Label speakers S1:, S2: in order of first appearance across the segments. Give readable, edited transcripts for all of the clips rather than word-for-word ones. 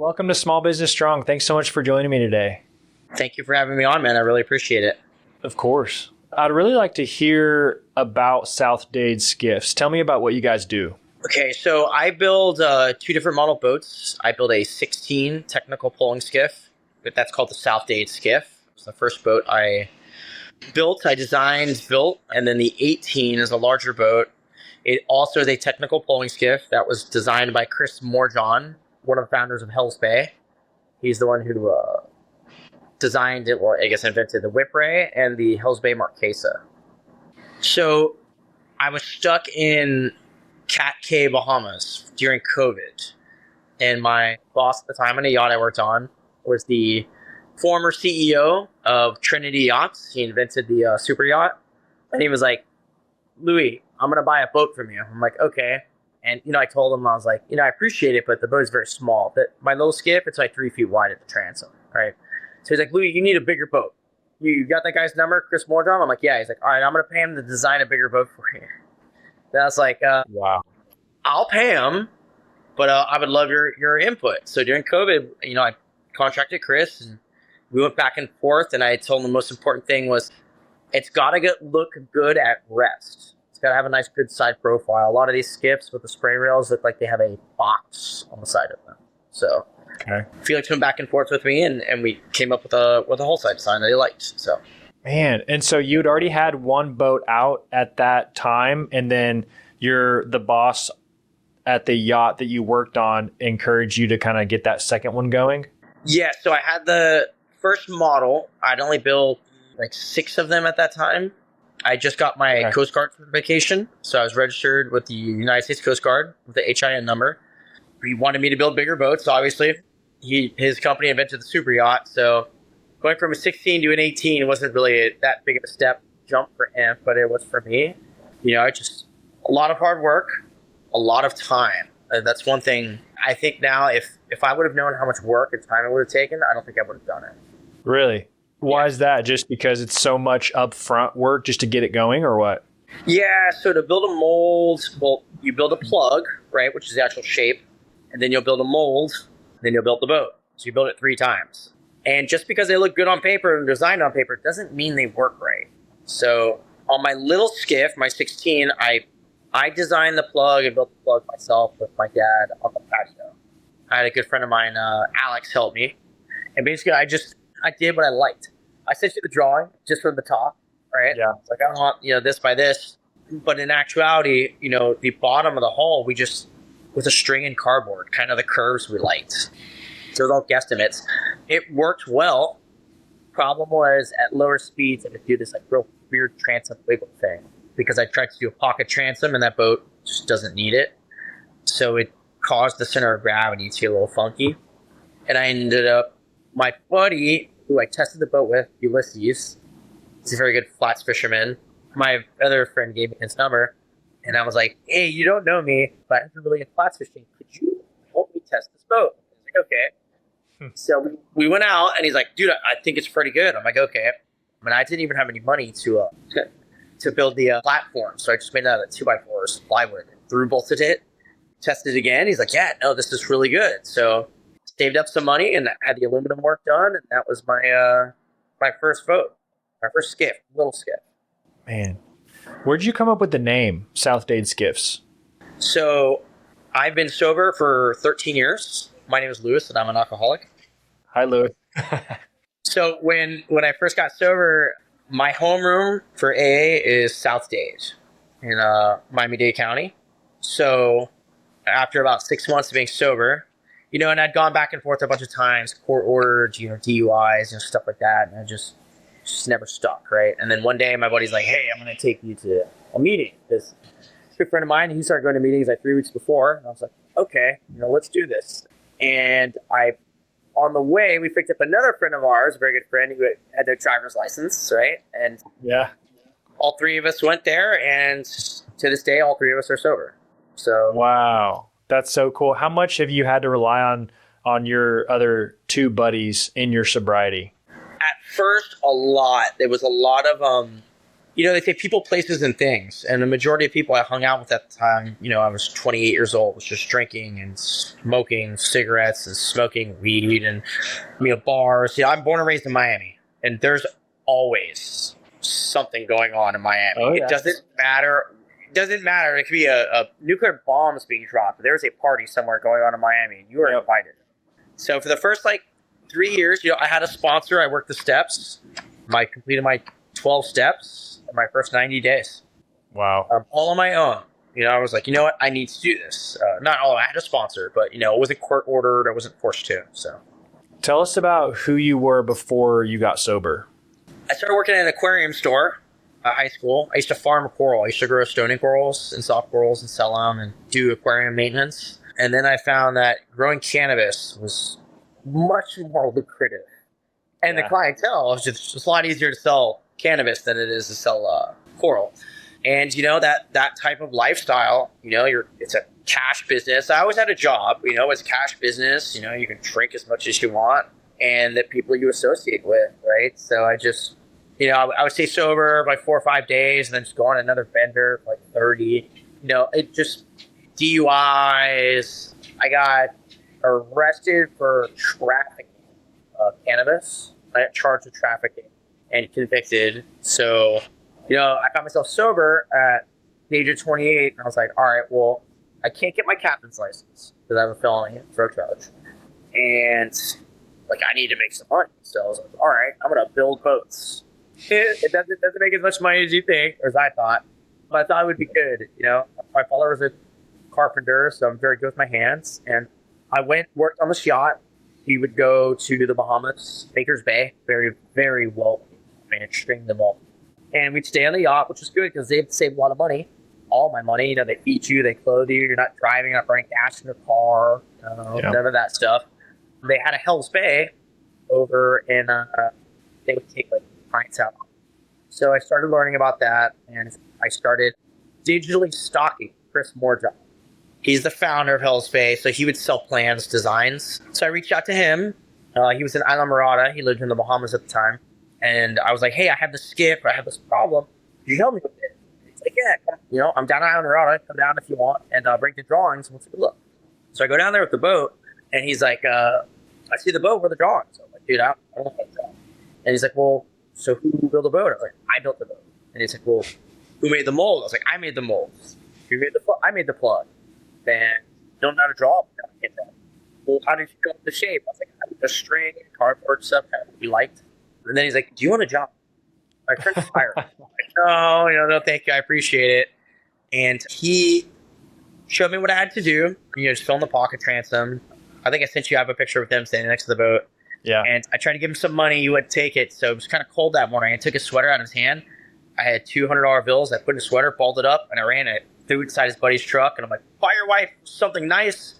S1: welcome to Small Business Strong. Thanks so much for joining me today.
S2: Thank you for having me on, man. I really appreciate it.
S1: Of course. I'd really like to hear about South Dade Skiffs. Tell me about what you guys do.
S2: Okay, so I build two different model boats. I build a 16 technical polling skiff. That's called the South Dade Skiff. It's the first boat I built, and then the 18 is a larger boat. It also is a technical polling skiff that was designed by Chris Morjohn, one of the founders of Hell's Bay. He's the one who designed it, or I guess invented the Whipray and the Hell's Bay Marquesa. So I was stuck in Cat Cay, Bahamas during COVID. And my boss at the time on a yacht I worked on was the former CEO of Trinity Yachts. He invented the super yacht. And he was like, Louis, I'm going to buy a boat from you. I'm like, okay. And, I told him, I was like, I appreciate it, but the boat is very small. My little skiff, it's like 3 feet wide at the transom, right? So he's like, Louis, you need a bigger boat. You got that guy's number, Chris Morjohn? I'm like, yeah. He's like, all right, I'm going to pay him to design a bigger boat for you. And I was like,
S1: wow.
S2: I'll pay him, but I would love your input. So during COVID, I contracted Chris, and we went back and forth, and I told him the most important thing was it's got to look good at rest. It's got to have a nice, good side profile. A lot of these skiffs with the spray rails look like they have a box on the side of them. So Felix went back and forth with me, and we came up with a whole side design that he liked. So,
S1: man, and so you'd already had one boat out at that time, and then the boss at the yacht that you worked on encouraged you to kind of get that second one going?
S2: Yeah, so I had the first model. I'd only built like 6 of them at that time. I just got my Coast Guard certification, so I was registered with the United States Coast Guard with the HIN number. He wanted me to build bigger boats, obviously. His company invented the super yacht, so going from a 16 to an 18 wasn't really that big of a jump for him, but it was for me. Just a lot of hard work, a lot of time. That's one thing I think now, if I would have known how much work and time it would have taken, I don't think I would have done it.
S1: Really? Why is that? Just because it's so much upfront work just to get it going, or what?
S2: Yeah, so to build a mold, well, you build a plug, right, which is the actual shape, and then you'll build a mold, then you'll build the boat. So you build it 3 times. And just because they look good on paper and designed on paper doesn't mean they work right. So on my little skiff, my 16, I designed the plug and built the plug myself with my dad on the patio. I had a good friend of mine, Alex, help me. And basically, I did what I liked. I sent you the drawing just from the top, right?
S1: Yeah.
S2: It's like, I want, this by this. But in actuality, the bottom of the hull, we just, with a string and cardboard, kind of the curves we liked. So it was all guesstimates. It worked well. Problem was, at lower speeds, I could do this like real weird transom wiggle thing, because I tried to do a pocket transom and that boat just doesn't need it. So it caused the center of gravity to get a little funky. And I ended up, my buddy, who I tested the boat with, Ulysses, he's a very good flats fisherman. My other friend gave me his number, and I was like, hey, you don't know me, but I'm really into flats fishing. Could you help me test this boat? I was like, okay. So we went out, and he's like, dude, I think it's pretty good. I'm like, okay. I mean, I didn't even have any money to build the platform, so I just made it out of 2x4s, plywood, through bolted it, tested it again. He's like, yeah, no, this is really good. So saved up some money and had the aluminum work done, and that was my first boat, my first skiff, little skiff.
S1: Man, where'd you come up with the name South Dade Skiffs?
S2: So I've been sober for 13 years. My name is Louis, and I'm an alcoholic.
S1: Hi, Louis.
S2: So when I first got sober, my homeroom for AA is South Dade in Miami-Dade County. So after about 6 months of being sober, and I'd gone back and forth a bunch of times, court ordered, DUIs, stuff like that, and I just never stuck, right? And then one day my buddy's like, hey, I'm going to take you to a meeting. This good friend of mine, he started going to meetings like 3 weeks before, and I was like, okay, let's do this. And on the way, we picked up another friend of ours, a very good friend who had no driver's license, right? And all 3 of us went there, and to this day, all 3 of us are sober. So
S1: wow. That's so cool. How much have you had to rely on your other 2 buddies in your sobriety?
S2: At first, a lot. There was a lot of They say people, places, and things. And the majority of people I hung out with at the time, I was 28 years old, was just drinking and smoking cigarettes and smoking weed and bars. I'm born and raised in Miami, and there's always something going on in Miami.
S1: Oh, yeah.
S2: It doesn't matter. It doesn't matter. It could be a nuclear bombs being dropped. There's a party somewhere going on in Miami, and you are invited. So for the first 3 years, I had a sponsor. I worked the steps. I completed my 12 steps in my first 90 days.
S1: Wow.
S2: All on my own. I was like, you know what? I need to do this. Not all. I had a sponsor, but it wasn't court ordered. I wasn't forced to. So,
S1: tell us about who you were before you got sober.
S2: I started working at an aquarium store at high school. I used to farm coral. I used to grow stony corals and soft corals and sell them and do aquarium maintenance. And then I found that growing cannabis was much more lucrative. And the clientele is just a lot easier to sell cannabis than it is to sell coral. And that type of lifestyle, it's a cash business. I always had a job, it's a cash business. You can drink as much as you want, and the people you associate with, right? So I just, I would stay sober by 4 or 5 days, and then just go on another bender for 30. It just DUIs. I got arrested for trafficking cannabis. I got charged with trafficking and convicted. So, I got myself sober at the age of 28, and I was like, all right, well, I can't get my captain's license because I have a felony drug charge. And, I need to make some money. So I was like, all right, I'm going to build boats. It doesn't make as much money as you think, or as I thought, but I thought it would be good. My father was a carpenter, so I'm very good with my hands. And I worked on this yacht. He would go to the Bahamas, Baker's Bay, very, very well managed, string them all. And we'd stay on the yacht, which was good because they'd save a lot of money. All my money, they feed you, they clothe you, you're not driving, not burning gas in your car, none of that stuff. They had a Hell's Bay over in, they would take clients out. So I started learning about that, and I started digitally stalking Chris Moorjob. He's the founder of Hell's Bay, so he would sell plans, designs. So I reached out to him. He was in Isla Mirada. He lived in the Bahamas at the time. And I was like, hey, I have this skiff. I have this problem. Could you help me with it? He's like, yeah, I'm down at Isla Mirada. Come down if you want and bring the drawings and we'll take a look. So I go down there with the boat, and he's like, I see the boat. Where are the drawings? I'm like, dude, I don't know how to draw. And he's like, well, so who built the boat? I was like, I built the boat. And he's like, well, who made the mold? I was like, I made the molds. Who made the plug? I made the plug. Then don't know how to draw. No, I can't draw. Well, how did you come up with the shape? I was like, the string, cardboard stuff that we liked. And then he's like, do you want a job? My friend's hired. I'm like, no, thank you. I appreciate it. And he showed me what I had to do. Just fill in the pocket transom. I think I sent you. I have a picture of him standing next to the boat. Yeah. And I tried to give him some money. He wouldn't take it. So it was kind of cold that morning. I took his sweater out of his hand. I had $200 bills. I put in a sweater, balled it up, and I ran it. Threw it inside his buddy's truck. And I'm like, buy your wife something nice.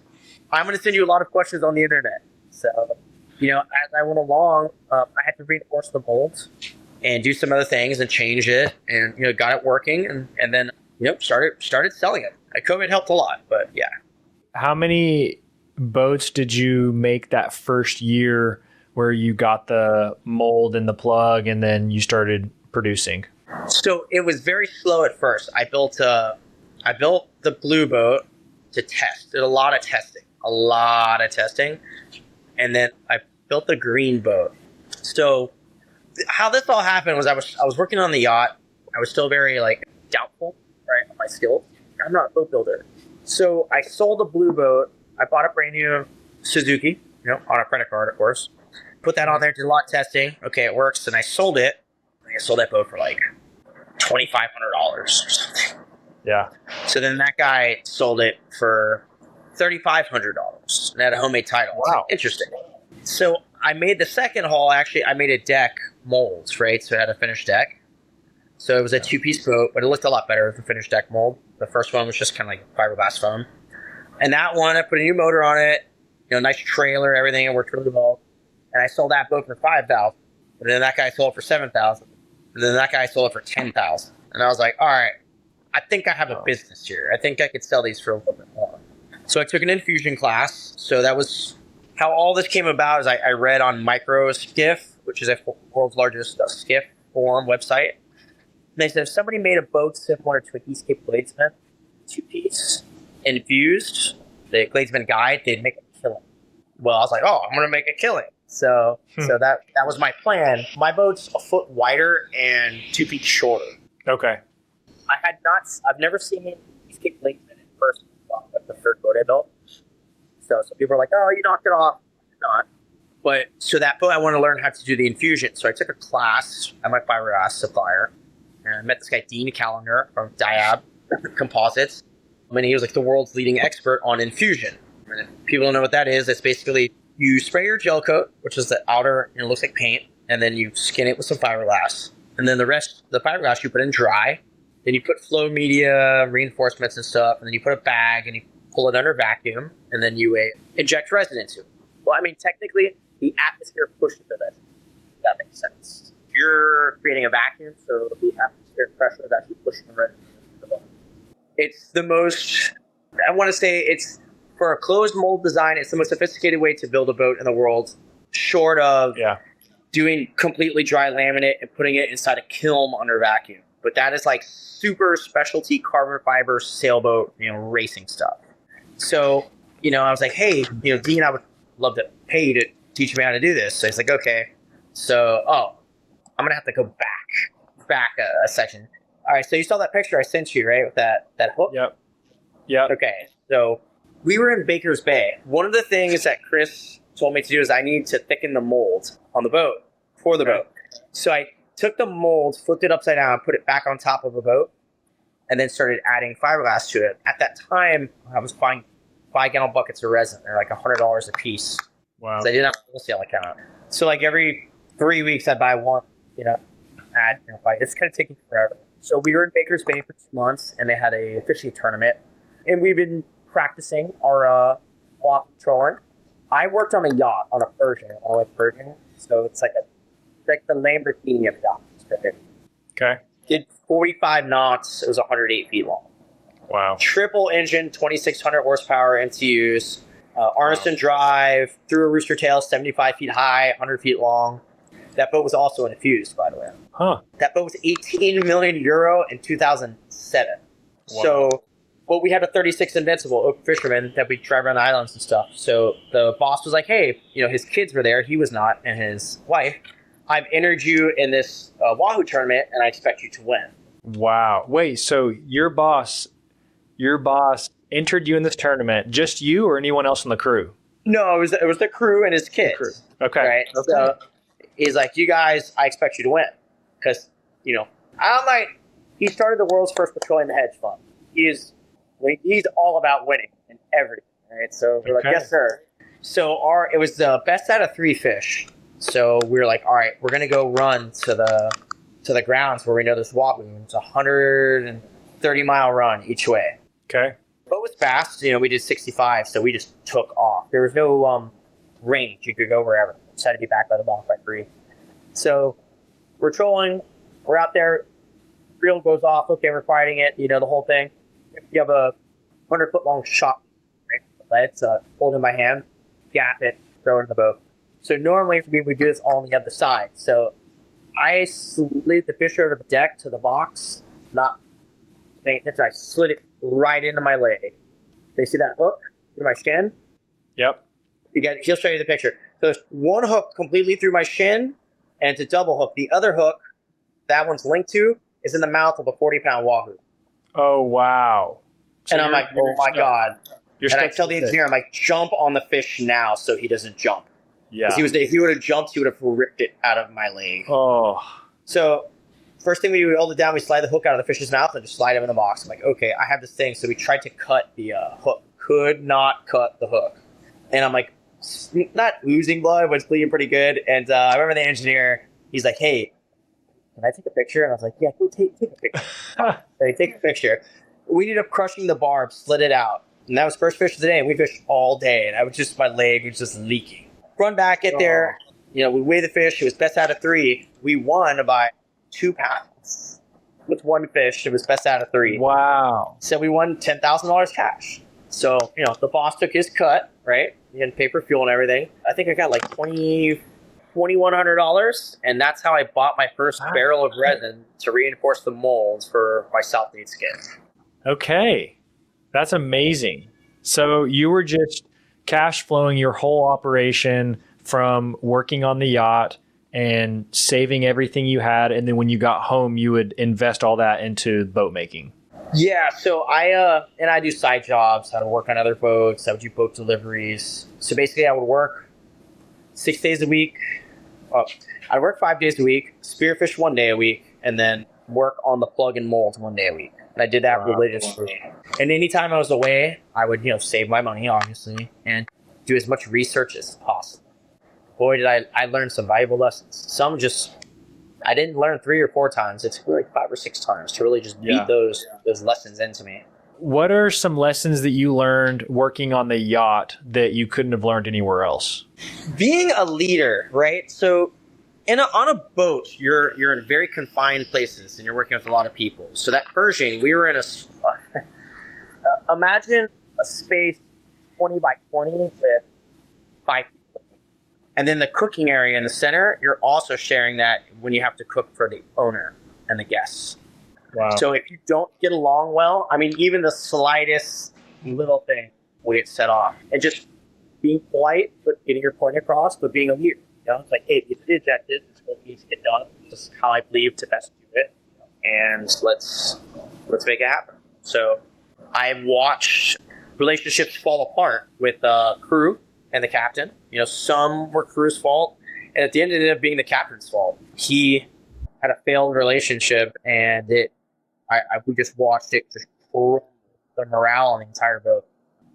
S2: I'm going to send you a lot of questions on the internet. So, as I went along, I had to reinforce the molds and do some other things and change it and, got it working and then, started selling it. COVID helped a lot, but yeah.
S1: How many boats did you make that first year where you got the mold and the plug and then you started producing?
S2: So it was very slow at first. I built the blue boat to test. Did a lot of testing. And then I built the green boat. So how this all happened was I was working on the yacht. I was still very doubtful, right, on my skills. I'm not a boat builder. So I sold the blue boat. I bought a brand new Suzuki, on a credit card, of course. Put that on there, did a lot of testing. Okay, it works. And I sold it. I sold that boat for $2,500 or something.
S1: Yeah.
S2: So then that guy sold it for $3,500 and had a homemade title.
S1: Wow.
S2: Interesting. So I made the second haul. Actually, I made a deck molds, right? So it had a finished deck. So it was a two-piece boat, but it looked a lot better with the finished deck mold. The first one was just kind of like fiberglass foam. And that one, I put a new motor on it, nice trailer, everything. It worked really well. And I sold that boat for $5,000. And then that guy sold it for $7,000. And then that guy sold it for $10,000. And I was like, all right, I think I have a business here. I think I could sell these for a little bit more. So I took an infusion class. So that was how all this came about. Is I read on Skiff, which is a world's largest Skiff forum website. they said if somebody made a boat similar to a Eastcape Bladesman, 2-piece, infused, the Bladesman guide, they'd make a killing. Well, I was like, oh, I'm going to make a killing. So that was my plan. My boat's a foot wider and 2 feet shorter.
S1: Okay.
S2: I've never seen Eastcape Bladesman in person. That's the third boat I built. So people are like, oh, you knocked it off. Not. But so that boat, I want to learn how to do the infusion. So I took a class at my fiberglass supplier, and I met this guy, Dean Callender from Diab Composites. I mean, he was like the world's leading expert on infusion. And if people don't know what that is, it's basically you spray your gel coat, which is the outer, and it looks like paint, and then you skin it with some fiberglass. And then the rest, the fiberglass, you put in dry. Then you put flow media, reinforcements and stuff, and then you put a bag and you pull it under vacuum, and then you inject resin into it. Well, I mean, technically, the atmosphere pushes the resin. If that makes sense. You're creating a vacuum, so the atmospheric pressure is actually pushing the resin into the boat. It's the most, I want to say it's, for a closed mold design, it's the most sophisticated way to build a boat in the world, short of doing completely dry laminate and putting it inside a kiln under vacuum. But that is like super specialty carbon fiber sailboat, racing stuff. So, I was like, hey, Dean, I would love to pay you to teach me how to do this. So he's like, okay. So, I'm going to have to go back a section. All right. So you saw that picture I sent you, right? With that hook?
S1: Yep.
S2: Okay. So we were in Baker's Bay. One of the things that Chris told me to do is I need to thicken the mold on the boat for the boat. So I took the mold, flipped it upside down, put it back on top of a boat, and then started adding fiberglass to it. At that time, I was buying 5-gallon buckets of resin. They're like $100 a piece.
S1: Wow.
S2: So I didn't have a wholesale account. So like every 3 weeks, I'd buy one, add, it's kind of taking forever. So we were in Baker's Bay for 2 months, and they had a fishing tournament. And we've been practicing our walk trolling. I worked on a yacht, on a Persian, So it's like the Lamborghini of yachts.
S1: Okay.
S2: Did 45 knots. It was 108 feet long.
S1: Wow.
S2: Triple engine, 2,600 horsepower MTUs. Arneson drive, through a rooster tail, 75 feet high, 100 feet long. That boat was also infused, by the way.
S1: Huh.
S2: That boat was 18 million euro in 2007.
S1: Wow.
S2: So, we had a 36 Invincible open fisherman that we drive around the islands and stuff. So the boss was like, hey, his kids were there. He was not, and his wife. I've entered you in this Wahoo tournament, and I expect you to win.
S1: Wow. Wait, so your boss entered you in this tournament, just you or anyone else on the crew?
S2: No, it was the crew and his kids.
S1: The crew. Okay.
S2: Right? Okay. So he's like, you guys, I expect you to win. Because, he started the world's first petroleum hedge fund. He's all about winning in everything. Right? So we're like, yes, sir. So it was the best out of 3 fish. So we were like, all right, we're going to go run to the grounds where we know there's wahoo. It's a 130-mile run each way.
S1: Okay.
S2: Boat was fast. We did 65, so we just took off. There was no range. You could go wherever. Just had to be back by the dock by 3. So we're trolling. We're out there. Reel goes off. Okay, we're fighting it. The whole thing. You have a 100-foot-long shot. Right? Let's hold in my hand, gap it, throw it in the boat. So normally we would do this all on the other side. So I slid the fish over the deck to the box, not paying attention. I slid it right into my leg. They see that hook through my shin?
S1: Yep.
S2: He'll show you the picture. So there's one hook completely through my shin, and it's a double hook. The other hook, that one's linked to, is in the mouth of a 40-pound wahoo.
S1: Oh, wow.
S2: So and I'm like, oh my God. And I tell the engineer, I'm like, jump on the fish now so he doesn't jump.
S1: Yeah.
S2: Because if he would have jumped, he would have ripped it out of my leg.
S1: Oh.
S2: So first thing we do, we hold it down, we slide the hook out of the fish's mouth and just slide him in the box. I'm like, okay, I have this thing. So we tried to cut the hook. Could not cut the hook. And I'm like, not oozing blood, but it's bleeding pretty good. And I remember the engineer, he's like, hey, can I take a picture? And I was like, yeah, go take a picture. So he takes a picture. We ended up crushing the barb, slid it out. And that was first fish of the day. And we fished all day. And my leg was just leaking. Run back, get there. We weigh the fish. It was best out of 3. We won by 2 pounds with one fish. It was best out of 3.
S1: Wow.
S2: So we won $10,000 cash. So, the boss took his cut, right? He had paper fuel and everything. I think I got like 25 $2,100, and that's how I bought my first barrel of resin to reinforce the molds for my South Dade Skiff.
S1: Okay. That's amazing. So you were just cash flowing your whole operation from working on the yacht and saving everything you had. And then when you got home, you would invest all that into boat making.
S2: Yeah, so I do side jobs. I would work on other boats. I would do boat deliveries. So basically, I would work 6 days a week. I'd work 5 days a week, spearfish 1 day a week, and then work on the plug and molds 1 day a week. And I did that religiously. And anytime I was away, I would save my money, obviously, and do as much research as possible. Boy, did I learn some valuable lessons. Some just I didn't learn 3 or 4 times. It took like 5 or 6 times to really just beat those lessons into me.
S1: What are some lessons that you learned working on the yacht that you couldn't have learned anywhere else?
S2: Being a leader, right? So on a boat, you're in very confined places and you're working with a lot of people. So that Pershing, we were in imagine a space 20 by 20 with 5 people. And then the cooking area in the center, you're also sharing that when you have to cook for the owner and the guests.
S1: Wow.
S2: So if you don't get along well, I mean, even the slightest little thing will get set off. And just being polite, but getting your point across, but being a leader. It's like, hey, if you did that, this is what needs to get done. This is how I believe to best do it. And let's make it happen. So I've watched relationships fall apart with crew and the captain. Some were crew's fault, and at the end it ended up being the captain's fault. He had a failed relationship, and we just watched it just pull the morale on the entire boat.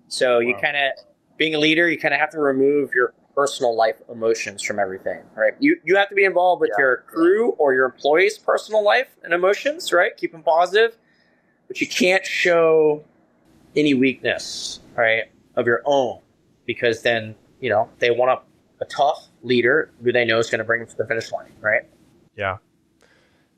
S2: So you kind of, being a leader, you kind of have to remove your personal life emotions from everything, right? You have to be involved with your crew or your employees' personal life and emotions, right? Keep them positive, but you can't show any weakness, right, of your own, because then they want a tough leader who they know is going to bring them to the finish line, right?
S1: Yeah.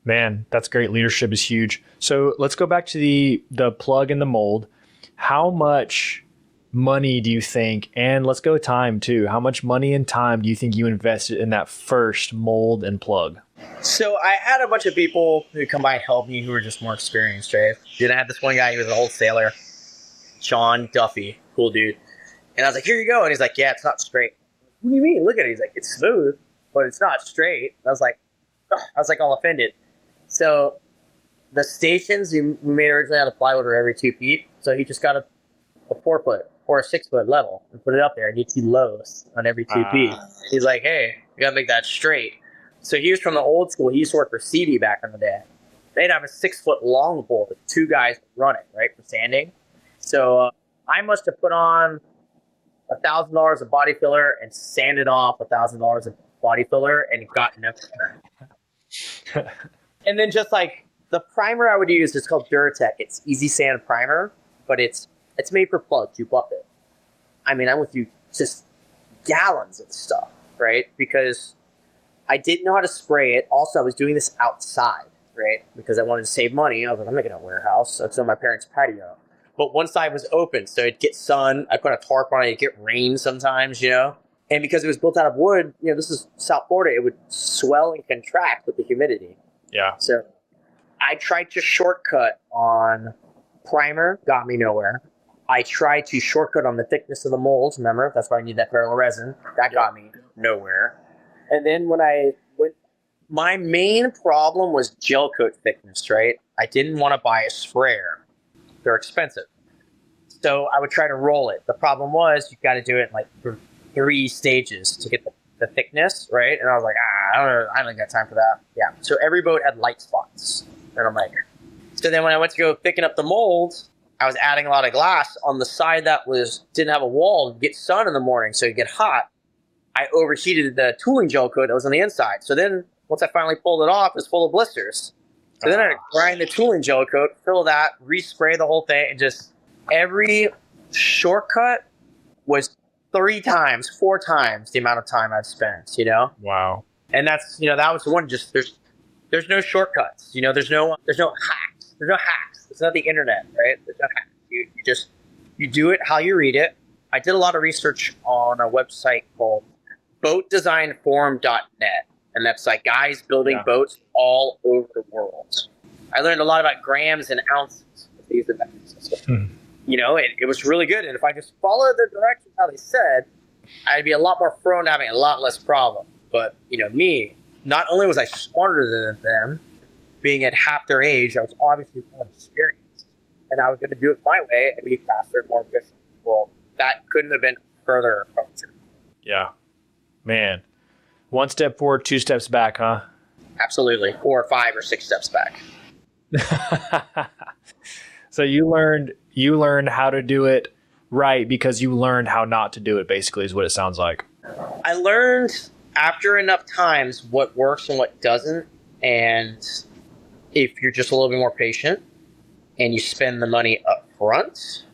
S1: Man, that's great. Leadership is huge. So let's go back to the plug and the mold. How much money do you think, and let's go time too, how much money and time do you think you invested in that first mold and plug?
S2: So I had a bunch of people who come by and help me who were just more experienced, right? Then I had this one guy, he was an old sailor, Sean Duffy, cool dude. And I was like, here you go. And he's like, yeah, it's not straight. What do you mean? Look at it. He's like, it's smooth, but it's not straight. I was like, all offended. So the stations we made originally out of plywood were every 2 feet. So he just got a 4 foot or a 6 foot level and put it up there, and you'd see lows on every 2 feet. He's like, hey, you got to make that straight. So he was from the old school. He used to work for CD back in the day. They'd have a 6 foot long pole with 2 guys running, right, for sanding. So I must have put on $1,000 of body filler and sanded off $1,000 of body filler and got nothing. And then just like the primer I would use is called Duratec. It's easy sand primer, but it's made for plugs. You buff it. I mean, I went through just gallons of stuff, right? Because I didn't know how to spray it. Also, I was doing this outside, right? Because I wanted to save money. I was like, I'm not going to warehouse. So it's on my parents' patio. But one side was open, so it'd get sun. I put a tarp on it. It'd get rain sometimes, And because it was built out of wood, this is South Florida, it would swell and contract with the humidity.
S1: Yeah.
S2: So I tried to shortcut on primer, got me nowhere. I tried to shortcut on the thickness of the molds. Remember, that's why I need that barrel of resin. That got me nowhere. And then when I went, my main problem was gel coat thickness, right? I didn't want to buy a sprayer. They're expensive. So I would try to roll it. The problem was you got to do it in like 3 stages to get the thickness, right? And I was like, I don't got time for that. Yeah. So every boat had light spots. And I'm like, so then when I went to go picking up the molds, I was adding a lot of glass on the side that didn't have a wall to get sun in the morning, so it'd get hot. I overheated the tooling gel coat that was on the inside. So then once I finally pulled it off, it was full of blisters. So then I grind the tooling gel coat, fill that, respray the whole thing, and just every shortcut was 3 times, 4 times the amount of time I've spent,
S1: Wow.
S2: And that's, that was the one. Just there's no shortcuts, there's no hacks. There's no hacks. It's not the internet, right? There's no hacks. You do it how you read it. I did a lot of research on a website called boatdesignforum.net, and that's like guys building boats all over the world. I learned a lot about grams and ounces of these events. You know, it was really good. And if I just followed the directions how they said, I'd be a lot more prone to having a lot less problem. But, you know, me, not only was I smarter than them, being at half their age, I was obviously more experienced. And I was going to do it my way and be faster and more efficient. Well, that couldn't have been further from the truth.
S1: Yeah. Man. 1 step forward, 2 steps back, huh?
S2: Absolutely. 4 or 5 or 6 steps back.
S1: So you learned how to do it right because you learned how not to do it, basically, is what it sounds like.
S2: I learned after enough times what works and what doesn't. And if you're just a little bit more patient and you spend the money up front,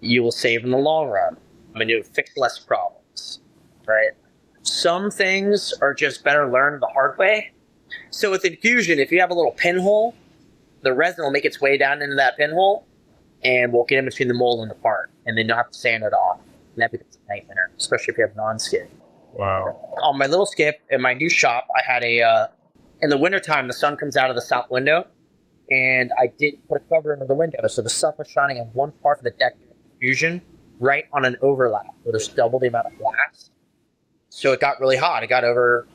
S2: you will save in the long run. I mean, you'll fix less problems, right? Some things are just better learned the hard way. So with infusion, if you have a little pinhole, the resin will make its way down into that pinhole and will get in between the mold and the part. And then you'll have to sand it off. And that becomes a nightmare, especially if you have non-skid.
S1: Wow.
S2: On my little skiff in my new shop, I had in the wintertime, the sun comes out of the south window. And I did put a cover under the window. So the sun was shining on one part of the deck infusion right on an overlap where there's double the amount of glass. So it got really hot. It got over...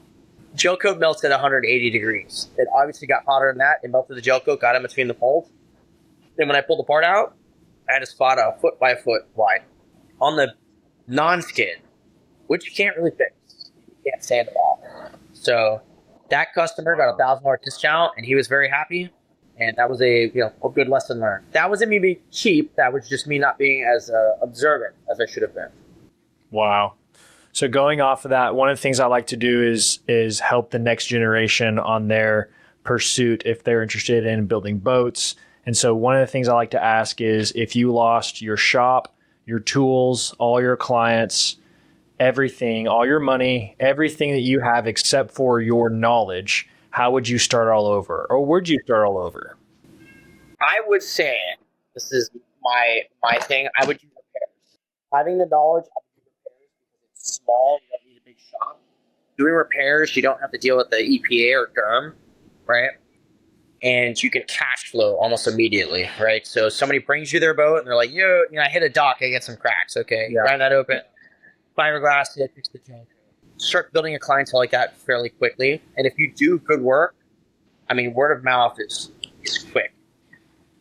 S2: Gel coat melts at 180 degrees. It obviously got hotter than that. It melted the gel coat, got in between the molds. Then when I pulled the part out, I had a spot a foot by a foot wide on the non-skid, which you can't really fix. You can't sand it off. So that customer got a $1,000 discount, and he was very happy. And that was a good lesson learned. That wasn't me being cheap. That was just me not being as observant as I should have been.
S1: Wow. So going off of that, one of the things I like to do is help the next generation on their pursuit if they're interested in building boats. And so one of the things I like to ask is if you lost your shop, your tools, all your clients, everything, all your money, everything that you have except for your knowledge, how would you start all over? Or would you start all over?
S2: I would say, this is my thing, I would do repairs. Having the knowledge, small, you don't need a big shop. Doing repairs, you don't have to deal with the EPA or DERM, right? And you can cash flow almost immediately, right? So somebody brings you their boat and they're like, I hit a dock, I get some cracks. Okay, grind that open, fiberglass it, fix the junk. Start building a clientele like that fairly quickly. And if you do good work, I mean, word of mouth is quick.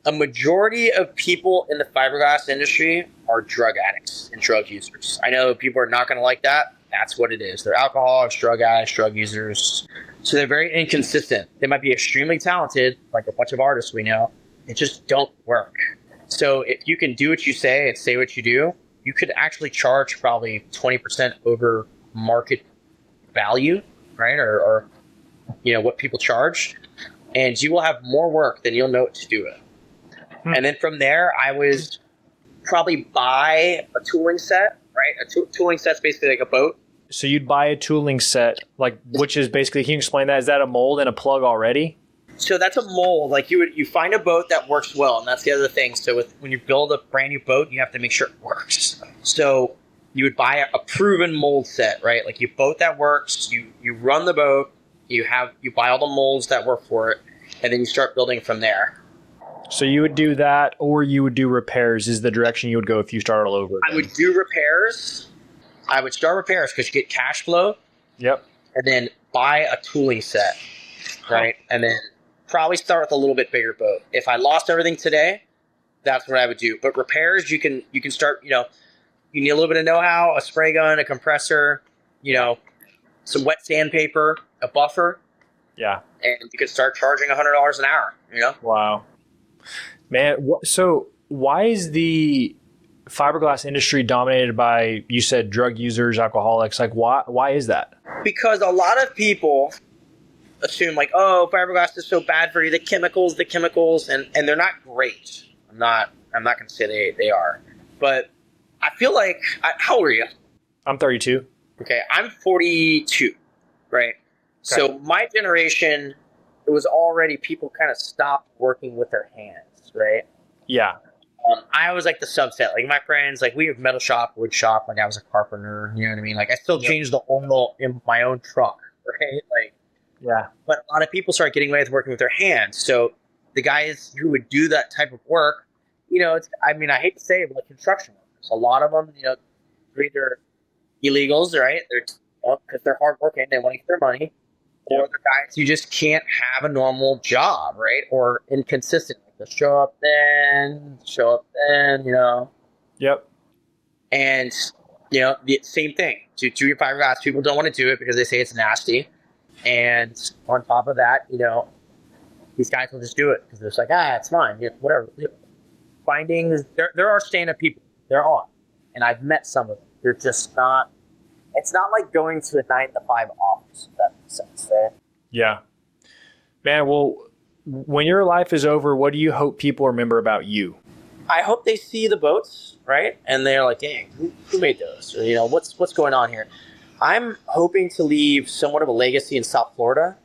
S2: A majority of people in the fiberglass industry are drug addicts and drug users. I know people are not going to like that. That's what it is. They're alcoholics, drug addicts, drug users. So they're very inconsistent. They might be extremely talented, like a bunch of artists we know. It just don't work. So if you can do what you say and say what you do, you could actually charge probably 20% over market value, right? Or what people charge. And you will have more work than you'll know to do it. And then from there, I would probably buy a tooling set, right? A tooling set's basically like a boat.
S1: So you'd buy a tooling set, which is basically, can you explain that? Is that a mold and a plug already?
S2: So that's a mold. Like you find a boat that works well, and that's the other thing. So when you build a brand new boat, you have to make sure it works. So you would buy a proven mold set, right? Like you boat that works, you run the boat, you buy all the molds that work for it, and then you start building from there.
S1: So you would do that, or you would do repairs is the direction you would go if you start all over again.
S2: I would do repairs. I would start repairs because you get cash flow.
S1: Yep.
S2: And then buy a tooling set, right? And then probably start with a little bit bigger boat. If I lost everything today, that's what I would do. But repairs, you can start, you need a little bit of know-how, a spray gun, a compressor, some wet sandpaper, a buffer.
S1: Yeah.
S2: And you can start charging $100 an hour,
S1: Wow. Man, so why is the fiberglass industry dominated by, you said, drug users, alcoholics? Like, why is that?
S2: Because a lot of people assume like, oh, fiberglass is so bad for you, the chemicals, and they're not great. I'm not going to say they are. But I feel like, how old are you?
S1: I'm 32.
S2: Okay, I'm 42, right? Okay. So my generation, it was already people kind of stopped working with their hands, right?
S1: Yeah.
S2: I was like the subset. Like my friends, like we have metal shop, wood shop. My dad was a carpenter. You know what I mean? Like I still change the oil in my own truck, right? Like,
S1: Yeah.
S2: but a lot of people start getting away with working with their hands. So the guys who would do that type of work, I mean, I hate to say it, but like construction workers, a lot of them, they're either illegals, right? They're because they're hardworking, they want to get their money, or the guys who just can't have a normal job, right? Or inconsistent. Like they'll show up then,
S1: Yep.
S2: And the same thing. Do your fiberglass. People don't want to do it because they say it's nasty. And on top of that, these guys will just do it because they're just like, it's fine, whatever. Finding there are stand-up people. There are, and I've met some of them. They're just not. It's not like going to a 9-to-5 office. If that makes sense. Right?
S1: Yeah. Man, well, when your life is over, what do you hope people remember about you?
S2: I hope they see the boats, right? And they're like, dang, who made those? Or, what's going on here? I'm hoping to leave somewhat of a legacy in South Florida,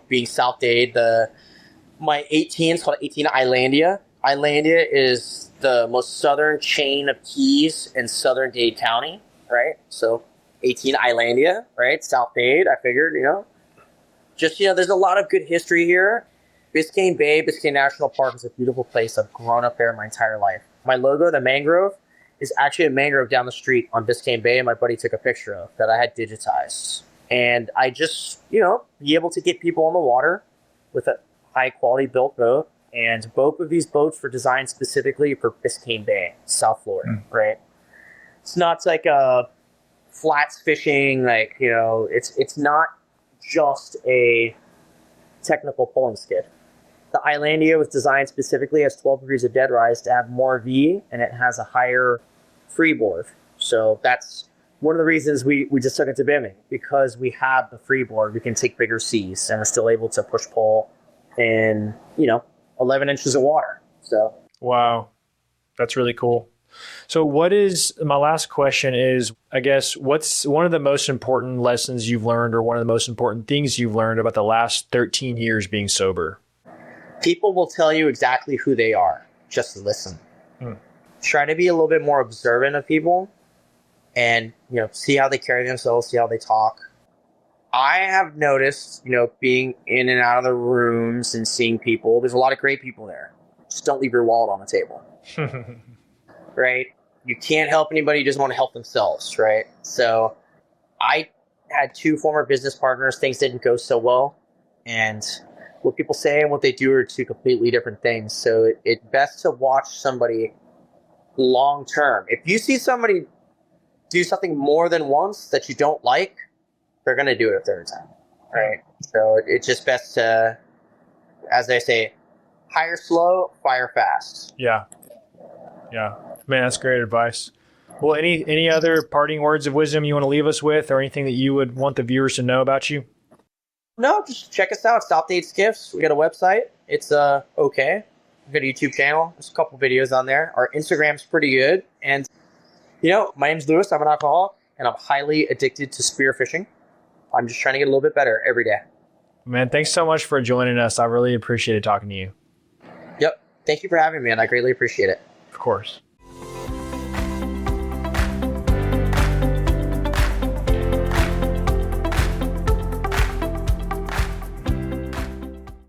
S2: being South Dade. My 18 is called 18 Islandia. Islandia is the most southern chain of keys in southern Dade County, right? So 18 Islandia, right? South Dade, I figured, there's a lot of good history here. Biscayne Bay, Biscayne National Park is a beautiful place. I've grown up there my entire life. My logo, the mangrove, is actually a mangrove down the street on Biscayne Bay, and my buddy took a picture of that I had digitized. And I just, be able to get people on the water with a high quality built boat. And both of these boats were designed specifically for Biscayne Bay, South Florida, right? It's not like a flats fishing, it's not just a technical pulling skiff. The Islandia was designed specifically as 12 degrees of dead rise to have more V, and it has a higher freeboard. So that's one of the reasons we just took it to Bimini, because we have the freeboard. We can take bigger seas, and we're still able to push pull in, 11 inches of water. So
S1: Wow. That's really cool. So my last question is, I guess, what's one of the most important lessons you've learned, or one of the most important things you've learned about the last 13 years being sober?
S2: People will tell you exactly who they are. Just listen. Try to be a little bit more observant of people and, see how they carry themselves, see how they talk. I have noticed, being in and out of the rooms and seeing people, there's a lot of great people there. Just don't leave your wallet on the table. Right? You can't help anybody who doesn't want to help themselves, right? So I had 2 former business partners. Things didn't go so well. And what people say and what they do are 2 completely different things. So it's best to watch somebody long term. If you see somebody do something more than once that you don't like, they're going to do it a third time, right? So it's just best to, as they say, hire slow, fire fast.
S1: Yeah. Man, that's great advice. Well, any other parting words of wisdom you want to leave us with, or anything that you would want the viewers to know about you?
S2: No, just check us out. South Dade Skiffs. We got a website. It's okay. We got a YouTube channel. There's a couple videos on there. Our Instagram's pretty good. And, my name's Louis. I'm an alcoholic, and I'm highly addicted to spearfishing. I'm just trying to get a little bit better every day.
S1: Man, thanks so much for joining us. I really appreciated talking to you.
S2: Yep. Thank you for having me, and I greatly appreciate it.
S1: Of course.